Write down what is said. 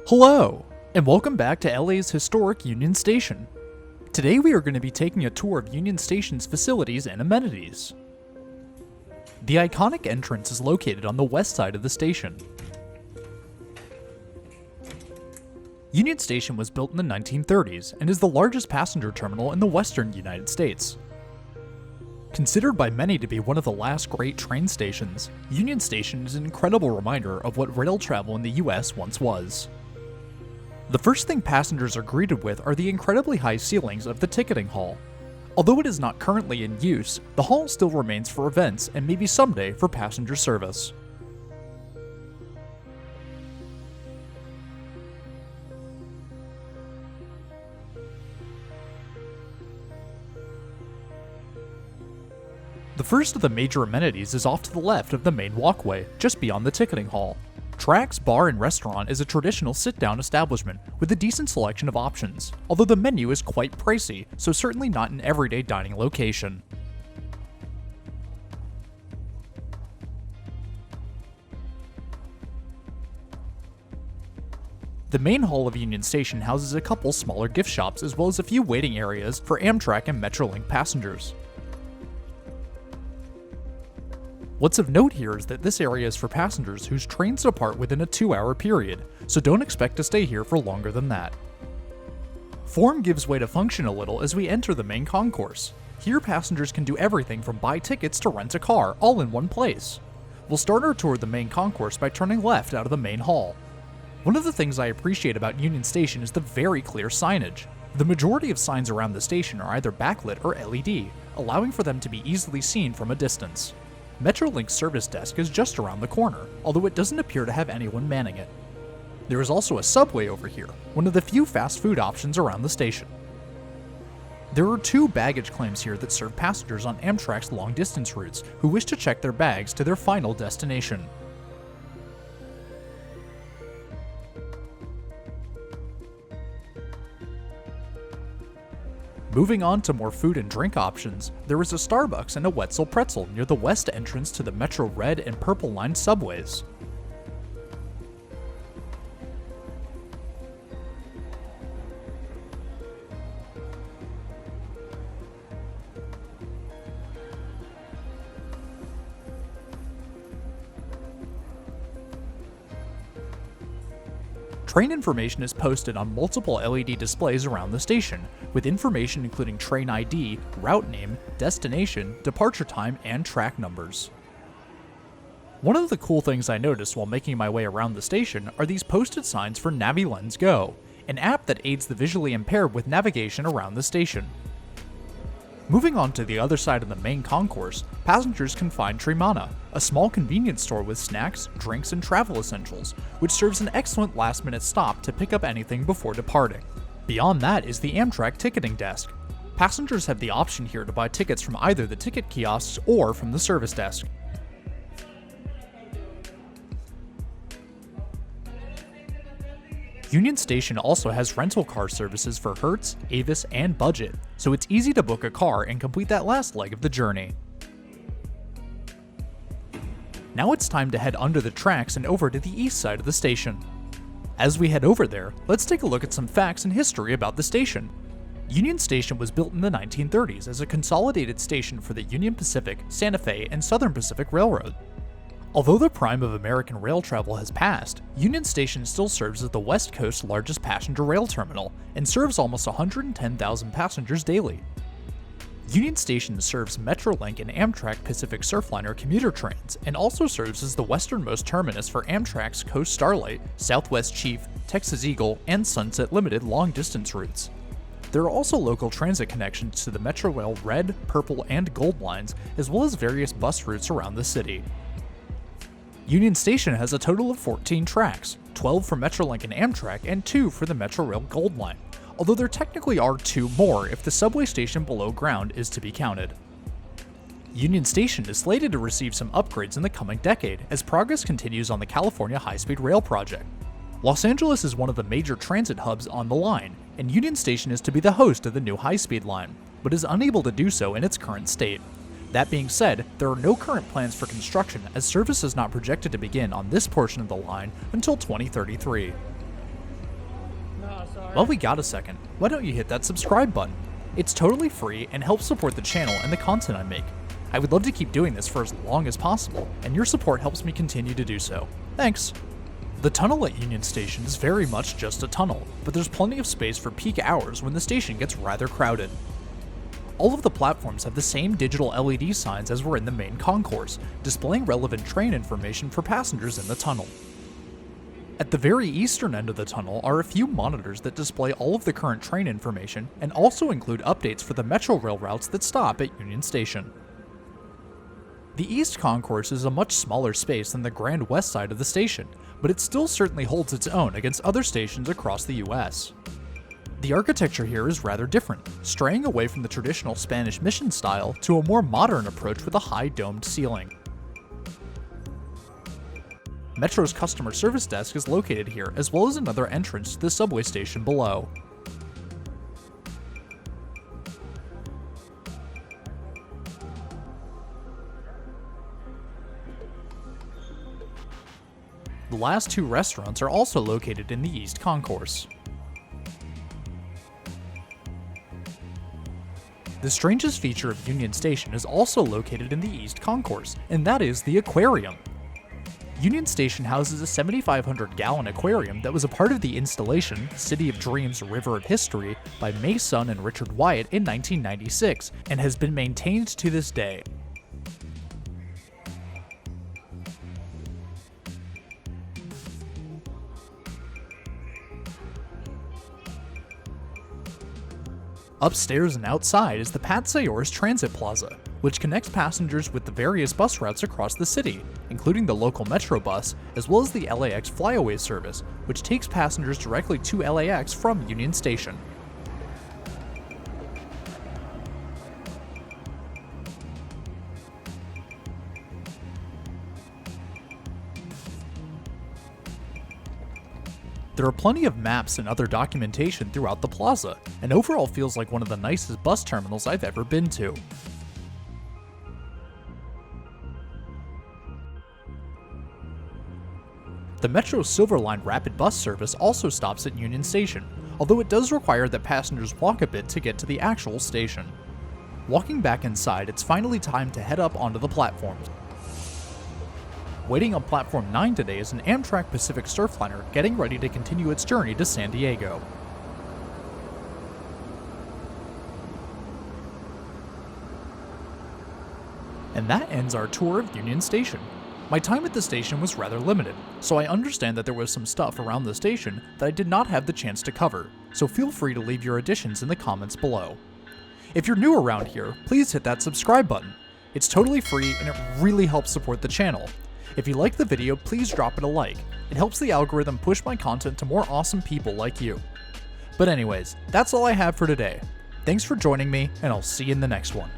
Hello, and welcome back to LA's historic Union Station. Today we are going to be taking a tour of Union Station's facilities and amenities. The iconic entrance is located on the west side of the station. Union Station was built in the 1930s and is the largest passenger terminal in the western United States. Considered by many to be one of the last great train stations, Union Station is an incredible reminder of what rail travel in the US once was. The first thing passengers are greeted with are the incredibly high ceilings of the ticketing hall. Although it is not currently in use, the hall still remains for events and maybe someday for passenger service. The first of the major amenities is off to the left of the main walkway, just beyond the ticketing hall. Trax Bar and Restaurant is a traditional sit-down establishment with a decent selection of options, although the menu is quite pricey, so certainly not an everyday dining location. The main hall of Union Station houses a couple smaller gift shops as well as a few waiting areas for Amtrak and Metrolink passengers. What's of note here is that this area is for passengers whose trains depart within a 2-hour period, so don't expect to stay here for longer than that. Form gives way to function a little as we enter the main concourse. Here passengers can do everything from buy tickets to rent a car, all in one place. We'll start our tour of the main concourse by turning left out of the main hall. One of the things I appreciate about Union Station is the very clear signage. The majority of signs around the station are either backlit or LED, allowing for them to be easily seen from a distance. Metrolink's service desk is just around the corner, although it doesn't appear to have anyone manning it. There is also a Subway over here, one of the few fast food options around the station. There are 2 baggage claims here that serve passengers on Amtrak's long-distance routes who wish to check their bags to their final destination. Moving on to more food and drink options, there is a Starbucks and a Wetzel Pretzel near the west entrance to the Metro Red and Purple Line subways. Train information is posted on multiple LED displays around the station, with information including train ID, route name, destination, departure time, and track numbers. One of the cool things I noticed while making my way around the station are these posted signs for NaviLens Go, an app that aids the visually impaired with navigation around the station. Moving on to the other side of the main concourse, passengers can find Trimana, a small convenience store with snacks, drinks, and travel essentials, which serves an excellent last-minute stop to pick up anything before departing. Beyond that is the Amtrak ticketing desk. Passengers have the option here to buy tickets from either the ticket kiosks or from the service desk. Union Station also has rental car services for Hertz, Avis, and Budget, so it's easy to book a car and complete that last leg of the journey. Now it's time to head under the tracks and over to the east side of the station. As we head over there, let's take a look at some facts and history about the station. Union Station was built in the 1930s as a consolidated station for the Union Pacific, Santa Fe, and Southern Pacific Railroad. Although the prime of American rail travel has passed, Union Station still serves as the West Coast's largest passenger rail terminal and serves almost 110,000 passengers daily. Union Station serves Metrolink and Amtrak Pacific Surfliner commuter trains and also serves as the westernmost terminus for Amtrak's Coast Starlight, Southwest Chief, Texas Eagle, and Sunset Limited long-distance routes. There are also local transit connections to the Metrorail Red, Purple, and Gold lines, as well as various bus routes around the city. Union Station has a total of 14 tracks, 12 for Metrolink and Amtrak and 2 for the Metrorail Gold line, although there technically are 2 more if the subway station below ground is to be counted. Union Station is slated to receive some upgrades in the coming decade as progress continues on the California High-Speed Rail project. Los Angeles is one of the major transit hubs on the line, and Union Station is to be the host of the new high-speed line, but is unable to do so in its current state. That being said, there are no current plans for construction as service is not projected to begin on this portion of the line until 2033. While we got a second, why don't you hit that subscribe button? It's totally free and helps support the channel and the content I make. I would love to keep doing this for as long as possible, and your support helps me continue to do so. Thanks! The tunnel at Union Station is very much just a tunnel, but there's plenty of space for peak hours when the station gets rather crowded. All of the platforms have the same digital LED signs as were in the main concourse, displaying relevant train information for passengers in the tunnel. At the very eastern end of the tunnel are a few monitors that display all of the current train information and also include updates for the Metro rail routes that stop at Union Station. The East Concourse is a much smaller space than the Grand West side of the station, but it still certainly holds its own against other stations across the US. The architecture here is rather different, straying away from the traditional Spanish mission style to a more modern approach with a high domed ceiling. Metro's customer service desk is located here, as well as another entrance to the subway station below. The last two restaurants are also located in the East Concourse. The strangest feature of Union Station is also located in the East Concourse, and that is the aquarium. Union Station houses a 7,500-gallon aquarium that was a part of the installation City of Dreams River of History by May Sun and Richard Wyatt in 1996, and has been maintained to this day. Upstairs and outside is the Patsayores Transit Plaza, which connects passengers with the various bus routes across the city, including the local Metro bus, as well as the LAX Flyaway service, which takes passengers directly to LAX from Union Station. There are plenty of maps and other documentation throughout the plaza, and overall feels like one of the nicest bus terminals I've ever been to. The Metro Silver Line rapid bus service also stops at Union Station, although it does require that passengers walk a bit to get to the actual station. Walking back inside, it's finally time to head up onto the platforms. Waiting on Platform 9 today is an Amtrak Pacific Surfliner getting ready to continue its journey to San Diego. And that ends our tour of Union Station. My time at the station was rather limited, so I understand that there was some stuff around the station that I did not have the chance to cover, so feel free to leave your additions in the comments below. If you're new around here, please hit that subscribe button. It's totally free and it really helps support the channel. If you like the video, please drop it a like. It helps the algorithm push my content to more awesome people like you. But anyways, that's all I have for today. Thanks for joining me, and I'll see you in the next one.